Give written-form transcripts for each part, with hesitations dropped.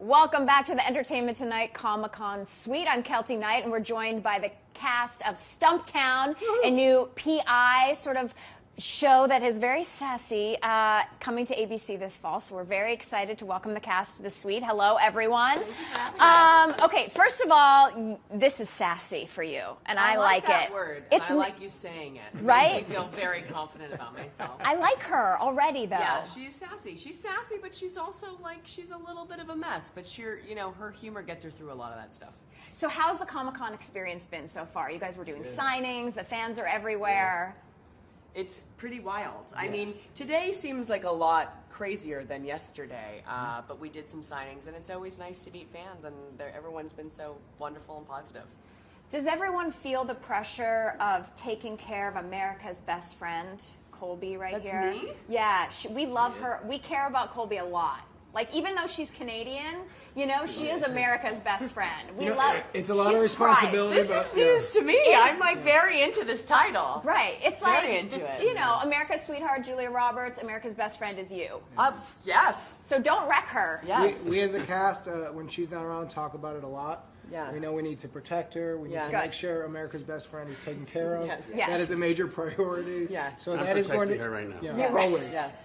Welcome back to the Entertainment Tonight Comic-Con Suite. I'm Kelty Knight, and we're joined by the cast of Stumptown, a new PI sort of show that is very sassy, coming to ABC this fall. So we're very excited to welcome the cast to the suite. Hello, everyone. Okay, first of all, this is sassy for you, and I like that it. Word, it's and I like you saying it. Right? Makes me feel very confident about myself. I like her already, though. Yeah, she's sassy. She's sassy, but she's also like she's a little bit of a mess. But her humor gets her through a lot of that stuff. So how's the Comic-Con experience been so far? You guys were doing signings. The fans are everywhere. It's pretty wild. I mean, today seems like a lot crazier than yesterday, but we did some signings, and it's always nice to meet fans, and everyone's been so wonderful and positive. Does everyone feel the pressure of taking care of America's best friend, Cobie, here? That's me? Yeah, we love her. We care about Cobie a lot. Like, even though she's Canadian, she is America's best friend. We love. It's a lot of responsibility. This is news to me. I'm like very into this title. Right. It's like very into it. America's sweetheart, Julia Roberts. America's best friend is you. Yes. So don't wreck her. Yes. We as a cast, when she's not around, talk about it a lot. Yeah. We know we need to protect her. We need to make sure America's best friend is taken care of. Yes. That is a major priority. Yes. So I'm that is going to her right now. Yeah, always. Yes.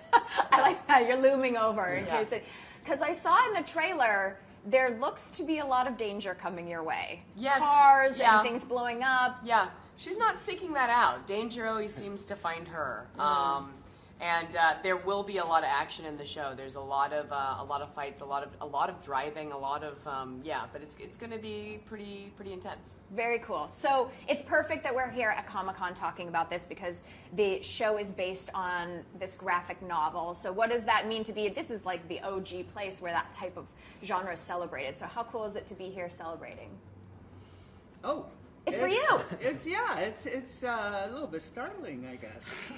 I like that. You're looming over. Yes. Because I saw in the trailer, there looks to be a lot of danger coming your way. Yes. Cars and things blowing up. Yeah. She's not seeking that out. Danger always seems to find her. And there will be a lot of action in the show. There's a lot of fights, a lot of driving, a lot of but it's going to be pretty intense. Very cool. So it's perfect that we're here at Comic-Con talking about this because the show is based on this graphic novel. So what does that mean to be? This is like the OG place where that type of genre is celebrated. So how cool is it to be here celebrating? Oh. It's for you. It's a little bit startling, I guess.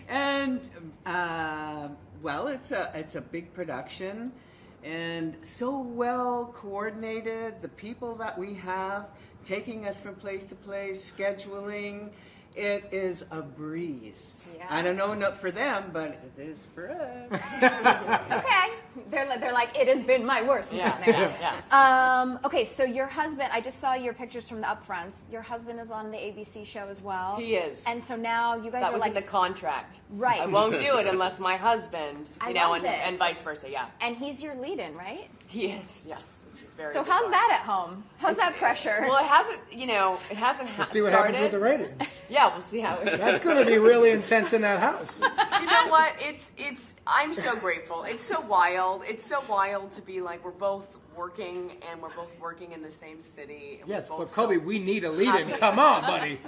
And it's a big production, and so well coordinated. The people that we have taking us from place to place, scheduling, it is a breeze. Yeah. I don't know for them, but it is for us. Okay, they're like, it has been my worst nightmare. Okay, so your husband, I just saw your pictures from the upfronts. Your husband is on the ABC show as well. He is. And so now you guys that are was like in the contract. Right. I won't do it unless my husband, and vice versa. Yeah. And he's your lead-in, right? He is. Yes. Which is very. So bizarre. how's that at home? How's that pressure? Well, it hasn't. It hasn't. We'll see what happens with the ratings. Yeah, we'll see how it. That's going to be really intense in that house. You know what? I'm so grateful. It's so wild. It's so wild to be like we're both working in the same city. Yes, but Cobie, we need a lead-in. Come on, buddy.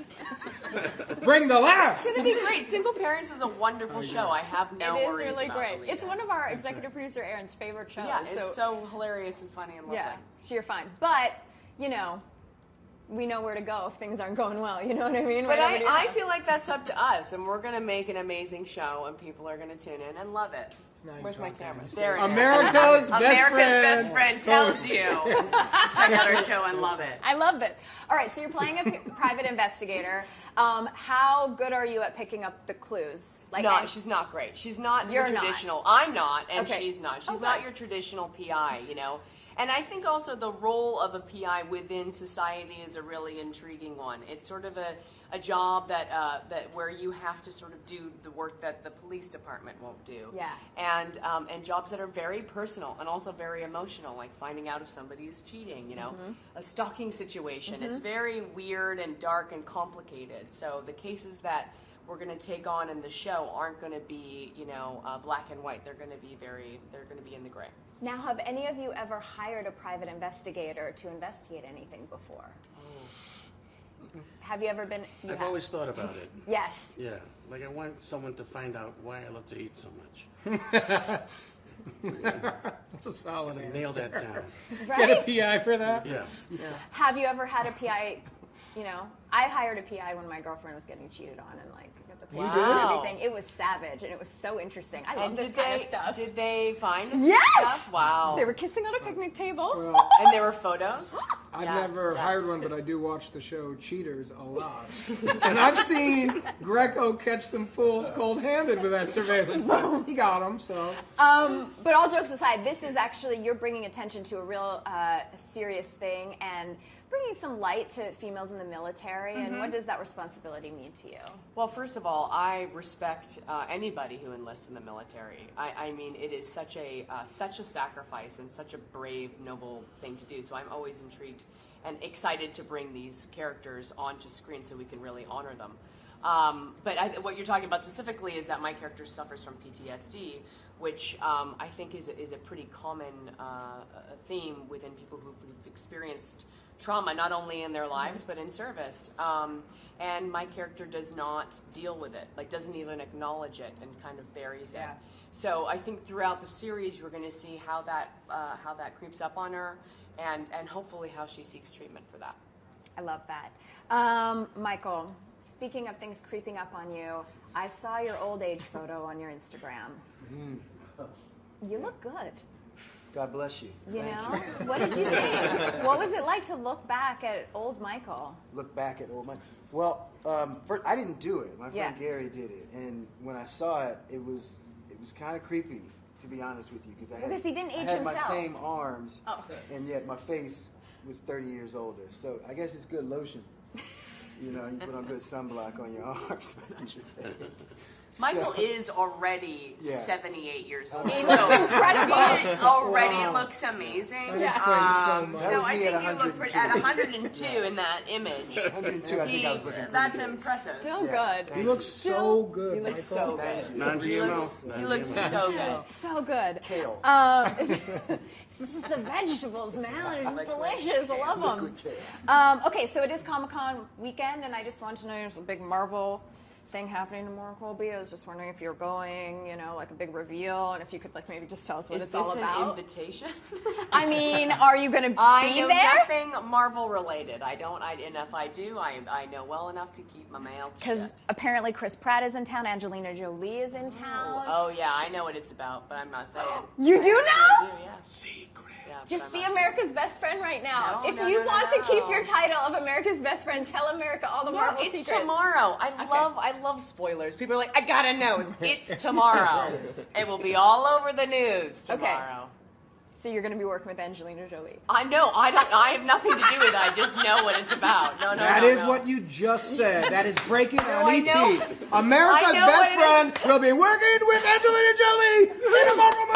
Bring the laughs. It's going to be great. Single Parents is a wonderful show. I have no worries. It is really about great. It's one of our executive producer Aaron's favorite shows. Yeah, it's so hilarious and funny and lovely. Yeah, so you're fine. But, we know where to go if things aren't going well. You know what I mean? But I feel like that's up to us, and we're going to make an amazing show, and people are going to tune in and love it. Where's my camera? There it is. America's best friend tells you. Check out our show and love it. I love it. All right, so you're playing a private investigator. How good are you at picking up the clues? She's not great. She's not your traditional. I'm not, and she's not. She's not your traditional PI, And I think also the role of a PI within society is a really intriguing one. It's sort of a job that where you have to sort of do the work that the police department won't do. Yeah. And jobs that are very personal and also very emotional, like finding out if somebody is cheating, a stalking situation. It's very weird and dark and complicated. So the cases that we're going to take on in the show aren't going to be, black and white. They're going to be in the gray. Now, have any of you ever hired a private investigator to investigate anything before? Oh. Have you ever been? I've always thought about it. Yes. Yeah, like I want someone to find out why I love to eat so much. That's a solid answer. Nail that down. Right? Get a PI for that? Yeah. Have you ever had a PI? I hired a PI when my girlfriend was getting cheated on, and the police and everything. It was savage, and it was so interesting. I love this kind of stuff. Did they find yes! stuff? Wow. They were kissing on a picnic table. Well, and there were photos? I've Yeah, never yes. hired one, but I do watch the show Cheaters a lot. And I've seen Greco catch some fools cold-handed with that surveillance. But he got them, so. But all jokes aside, this is actually, you're bringing attention to a real serious thing and bringing some light to females in the military. And what does that responsibility mean to you? Well, first of all, I respect anybody who enlists in the military. I mean, it is such a sacrifice and such a brave, noble thing to do. So I'm always intrigued and excited to bring these characters onto screen so we can really honor them. But what you're talking about specifically is that my character suffers from PTSD, which I think is a pretty common theme within people who've experienced trauma, not only in their lives but in service. And my character does not deal with it, like doesn't even acknowledge it, and kind of buries it. So I think throughout the series you're going to see how that creeps up on her, and hopefully how she seeks treatment for that. I love that. Michael, speaking of things creeping up on you, I saw your old age photo on your Instagram. You look good. God bless you. You Thank know? you. What did you think? What was it like to look back at old Michael? Look back at old Mike. Well, first, I didn't do it. My friend Gary did it, and when I saw it, it was kind of creepy, to be honest with you, because he didn't age I had himself. my same arms, Oh. and yet my face was 30 years older. So I guess it's good lotion. You know, you put on good sunblock on your arms, but not your face. Michael So- is already Yeah. 78 years old. He looks incredible. He already looks amazing. That explains so much. That So was I me think at you look 102. at 102 in that image. 102, I think I was looking pretty That's good. impressive. Still Yeah. good. You look so good, He Michael. looks so Thank good. you. Non-GMO. He looks so good. So good. Kale. It's just the vegetables, man. They're just delicious. I love them. Liquid kale. Okay, so it is Comic-Con weekend, and I just wanted to know, there's a big Marvel thing happening tomorrow, Cobie. I was just wondering if you're going, you know, like a big reveal, and if you could like maybe just tell us what Is it's this all an about. invitation? I mean, are you going to be I know there? nothing Marvel related. And if I do, I know well enough to keep my mouth shut. Because apparently Chris Pratt is in town, Angelina Jolie is in town. Oh yeah, I know what it's about, but I'm not saying. You do I know? do, yeah. Secret. Yeah, but Just I'm be not America's best friend right now. No, if no, you no, want no. to keep your title of America's best friend, tell America all the No, Marvel it's secrets. tomorrow. I love spoilers. People are like, I gotta know. It's tomorrow. It will be all over the news tomorrow. So you're going to be working with Angelina Jolie. I know. I have nothing to do with it. I just know what it's about. No. That is what you just said. That is breaking on I ET. know. America's I know best what it friend will be working with Angelina Jolie in a Marvel movie.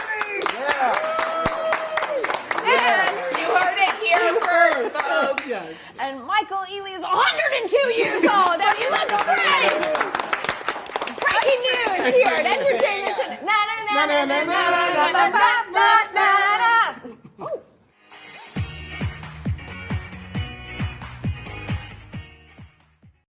And you heard it here first, folks. Yes. And Michael Ealy is 102 years old, and he looks great! Breaking news here at Entertainment Tonight. Na na na na na na na na na na.